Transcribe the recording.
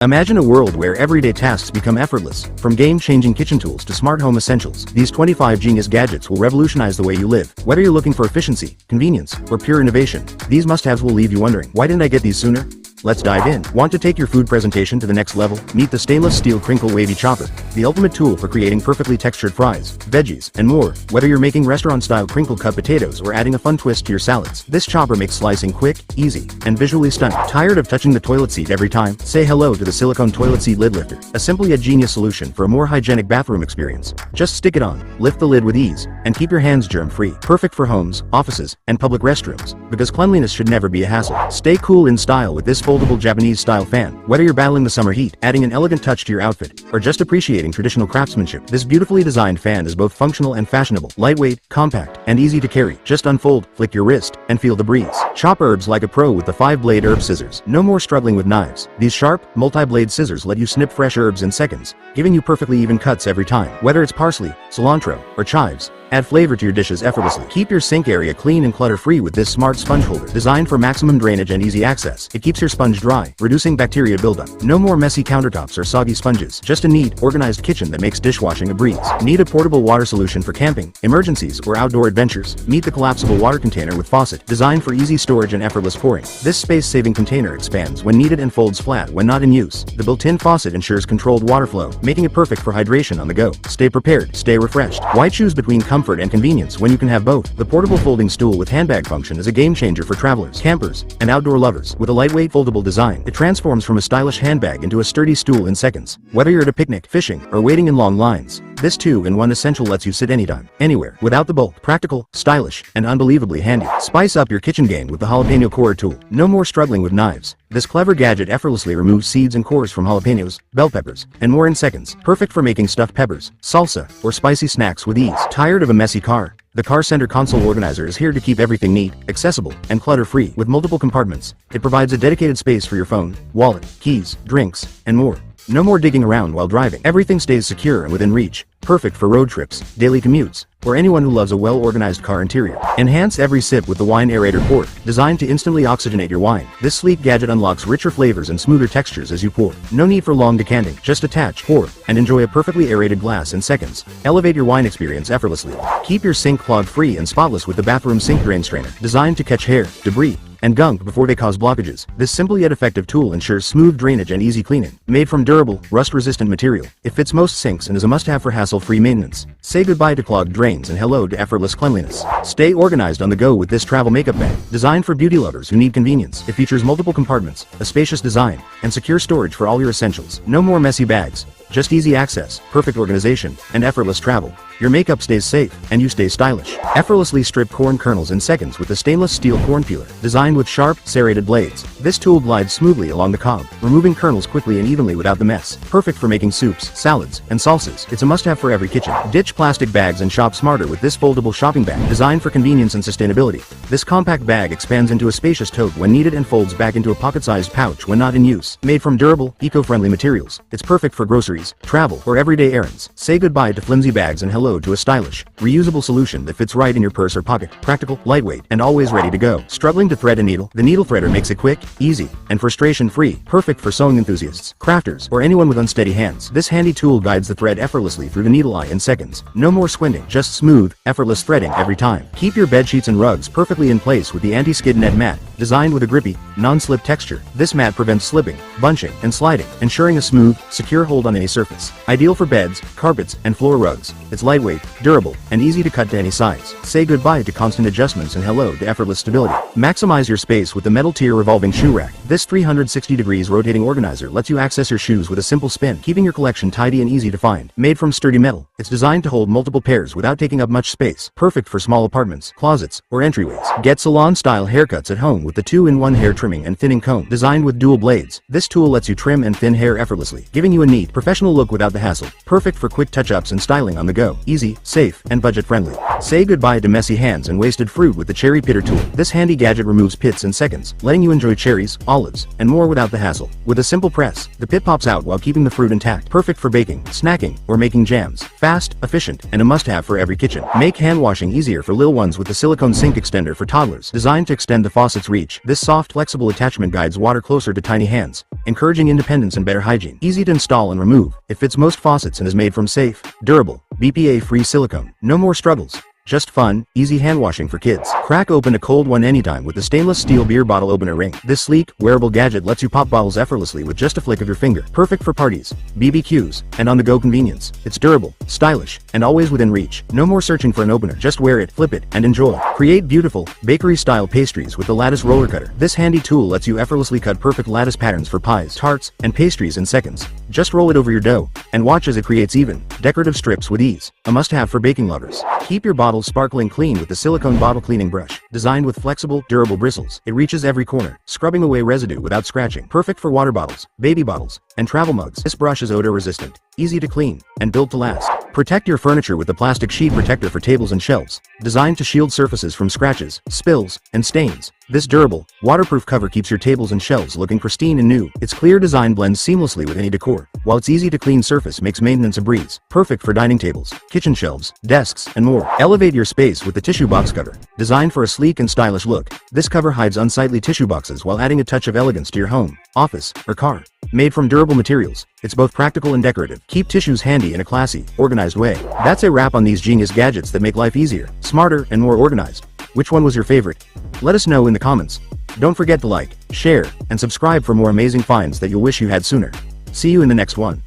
Imagine a world where everyday tasks become effortless. From game-changing kitchen tools to smart home essentials, these 25 genius gadgets will revolutionize the way you live. Whether you're looking for efficiency, convenience, or pure innovation, these must-haves will leave you wondering, why didn't I get these sooner? Let's dive in. Want to take your food presentation to the next level? Meet the stainless steel Crinkle Wavy Chopper, the ultimate tool for creating perfectly textured fries, veggies, and more. Whether you're making restaurant-style crinkle cut potatoes or adding a fun twist to your salads, this chopper makes slicing quick, easy, and visually stunning. Tired of touching the toilet seat every time? Say hello to the Silicone toilet seat lid lifter, a simple yet genius solution for a more hygienic bathroom experience. Just stick it on, lift the lid with ease, and keep your hands germ-free. Perfect for homes, offices, and public restrooms, because cleanliness should never be a hassle. Stay cool in style with this foldable Japanese-style fan. Whether you're battling the summer heat, adding an elegant touch to your outfit, or just appreciating traditional craftsmanship, this beautifully designed fan is both functional and fashionable, lightweight, compact, and easy to carry. Just unfold, flick your wrist, and feel the breeze. Chop herbs like a pro with the 5-blade herb scissors. No more struggling with knives. These sharp, multi-blade scissors let you snip fresh herbs in seconds, giving you perfectly even cuts every time. Whether it's parsley, cilantro, or chives, add flavor to your dishes effortlessly. Keep your sink area clean and clutter-free with this smart sponge holder, designed for maximum drainage and easy access. It keeps your sponge dry, reducing bacteria buildup. No more messy countertops or soggy sponges. Just a neat, organized kitchen that makes dishwashing a breeze. Need a portable water solution for camping, emergencies, or outdoor adventures? Meet the collapsible water container with Faucet, designed for easy storage and effortless pouring. This space-saving container expands when needed and folds flat when not in use. The built-in faucet ensures controlled water flow, making it perfect for hydration on the go. Stay prepared, stay refreshed. Why choose between comfort and convenience when you can have both? The portable folding stool with handbag function is a game changer for travelers, campers, and outdoor lovers. With a lightweight foldable design, it transforms from a stylish handbag into a sturdy stool in seconds. Whether you're at a picnic, fishing, or waiting in long lines, this 2-in-1 essential lets you sit anytime, anywhere, without the bulk. Practical, stylish, and unbelievably handy. Spice up your kitchen game with the Jalapeno core tool. No more struggling with knives. This clever gadget effortlessly removes seeds and cores from jalapenos, bell peppers, and more in seconds. Perfect for making stuffed peppers, salsa, or spicy snacks with ease. Tired of a messy car? The car center console organizer is here to keep everything neat, accessible, and clutter-free. With multiple compartments, it provides a dedicated space for your phone, wallet, keys, drinks, and more. No more digging around while driving. Everything stays secure and within reach. Perfect for road trips, daily commutes, or anyone who loves a well-organized car interior. Enhance every sip with the Wine Aerator quart, designed to instantly oxygenate your wine. This sleek gadget unlocks richer flavors and smoother textures as you pour. No need for long decanting. Just attach, pour, and enjoy a perfectly aerated glass in seconds. Elevate your wine experience effortlessly. Keep your sink clog-free and spotless with the bathroom sink drain strainer, designed to catch hair, debris, and gunk before they cause blockages. This simple yet effective tool ensures smooth drainage and easy cleaning. Made from durable, rust-resistant material, it fits most sinks and is a must-have for hassle-free maintenance. Say goodbye to clogged drains and hello to effortless cleanliness. Stay organized on the go with this travel makeup bag, designed for beauty lovers who need convenience. It features multiple compartments, a spacious design, and secure storage for all your essentials. No more messy bags. Just easy access, perfect organization, and effortless travel. Your makeup stays safe, and you stay stylish. Effortlessly strip corn kernels in seconds with the stainless steel corn peeler, designed with sharp, serrated blades. This tool glides smoothly along the cob, removing kernels quickly and evenly without the mess. Perfect for making soups, salads, and salsas. It's a must-have for every kitchen. Ditch plastic bags and shop smarter with this foldable shopping bag, designed for convenience and sustainability. This compact bag expands into a spacious tote when needed and folds back into a pocket-sized pouch when not in use. Made from durable, eco-friendly materials, it's perfect for groceries, travel, or everyday errands. Say goodbye to flimsy bags and hello to a stylish, reusable solution that fits right in your purse or pocket. Practical, lightweight, and always ready to go. Struggling to thread a needle? The needle threader makes it quick, easy, and frustration-free. Perfect for sewing enthusiasts, crafters, or anyone with unsteady hands. This handy tool guides the thread effortlessly through the needle eye in seconds. No more squinting, just smooth, effortless threading every time. Keep your bed sheets and rugs perfectly in place with the anti-skid net mat, designed with a grippy, non-slip texture. This mat prevents slipping, bunching, and sliding, ensuring a smooth, secure hold on any surface. Ideal for beds, carpets, and floor rugs. It's lightweight, durable, and easy to cut to any size. Say goodbye to constant adjustments and hello to effortless stability. Maximize your space with the metal tier revolving shoe rack. This 360 degrees rotating organizer lets you access your shoes with a simple spin, keeping your collection tidy and easy to find. Made from sturdy metal, it's designed to hold multiple pairs without taking up much space. Perfect for small apartments, closets, or entryways. Get salon-style haircuts at home with the 2-in-1 hair trimming and thinning comb, designed with dual blades. This tool lets you trim and thin hair effortlessly, giving you a neat, professional look without the hassle. Perfect for quick touch-ups and styling on the go. Easy, safe, and budget-friendly. Say goodbye to messy hands and wasted fruit with the cherry pitter tool. This handy gadget removes pits in seconds, letting you enjoy cherries, olives, and more without the hassle. With a simple press, the pit pops out while keeping the fruit intact. Perfect for baking, snacking, or making jams. Fast, efficient, and a must-have for every kitchen. Make hand washing easier for little ones with the silicone sink extender for toddlers, designed to extend the faucet's reach. This soft, flexible attachment guides water closer to tiny hands, encouraging independence and better hygiene. Easy to install and remove. It fits most faucets and is made from safe, durable, BPA-free silicone. No more struggles. Just fun, easy hand washing for kids. Crack open a cold one anytime with the stainless steel beer bottle opener ring. This sleek, wearable gadget lets you pop bottles effortlessly with just a flick of your finger. Perfect for parties, BBQs, and on-the-go convenience. It's durable, stylish, and always within reach. No more searching for an opener. Just wear it, flip it, and enjoy. Create beautiful, bakery-style pastries with the Lattice roller cutter. This handy tool lets you effortlessly cut perfect lattice patterns for pies, tarts, and pastries in seconds. Just roll it over your dough, and watch as it creates even, decorative strips with ease. A must-have for baking lovers. Keep your bottles sparkling clean with the silicone bottle cleaning brush. Designed with flexible, durable bristles, it reaches every corner, scrubbing away residue without scratching. Perfect for water bottles, baby bottles, and travel mugs. This brush is odor resistant, easy to clean, and built to last. Protect your furniture with the plastic sheet protector for tables and shelves, designed to shield surfaces from scratches, spills, and stains. This durable, waterproof cover keeps your tables and shelves looking pristine and new. Its clear design blends seamlessly with any decor, while its easy-to-clean surface makes maintenance a breeze. Perfect for dining tables, kitchen shelves, desks, and more. Elevate your space with the tissue box cover. Designed for a sleek and stylish look, this cover hides unsightly tissue boxes while adding a touch of elegance to your home, office, or car. Made from durable materials, it's both practical and decorative. Keep tissues handy in a classy, organized way. That's a wrap on these genius gadgets that make life easier, smarter, and more organized. Which one was your favorite? Let us know in the comments. Don't forget to like, share, and subscribe for more amazing finds that you'll wish you had sooner. See you in the next one.